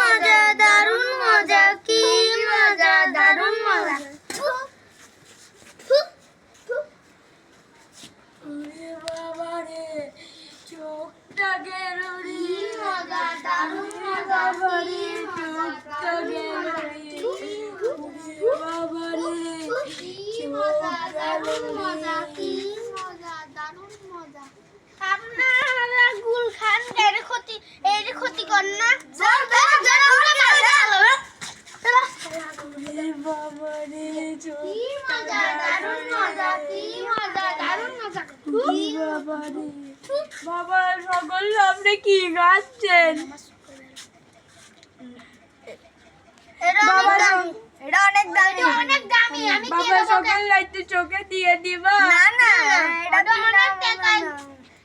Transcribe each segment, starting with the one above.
মজা দারুণ মজা কি মজা দারুণ মজা ওরে বাবা রে চোখটা গেল রে মজা দারুণ মজা বাবারে চোখটা গেল রে ওরে বাবা রে মজা দারুণ মজা কি মজা দারুণ মজা আপনারা গুল খান এর ক্ষতি কর না ওরে বাবা রে কি মজা দারুণ মজা কি মজা দারুণ মজা বাবা রে বাবা সকল আপনি কি গাচ্ছেন এটা অনেক দামি আমি বাবা সকল লাইতে চোখে দিয়ে দিবা না এটা অনেক টাকা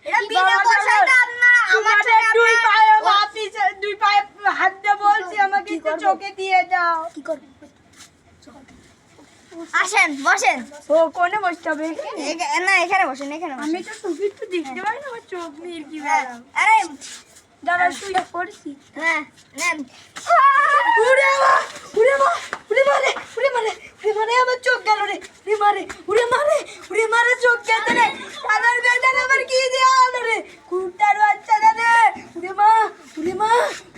এটা বিনা পয়সাতে আপনারা আমার দুই পায়ে অফিসে দুই পায়ে হাত দিয়ে বলছি আমাকে একটু চোখে দিয়ে দাও কি করব আসেন বসেন ও কোনে বসতে হবে না এখানে বসেন আমি তো চোখে একটু দেখতে পাই না আমার চোখ নিয়ে কি বেড়াম আরে দাঁড়া শুয়ে পড়ছি নেন উড়ে মা উড়ে মা উড়ে মারে উড়ে মারে উড়ে মারে আমার চোখ গেল রে উড়ে মারে উড়ে মারে উড়ে মারে চোখ গেল রে সাদার বেদার আমার কি দেয়া হলো রে কুটার বাচ্চা দাদা উড়ে মা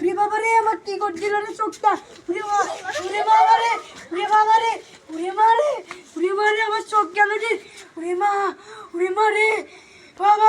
উড়ে বাবা রে আমার কি করছিল রে চোখটা উড়ে বাবা রে উড়ে বাবা রে উড়ে মারে আমার চোখ গেল রে উড়ে মা রে বাবা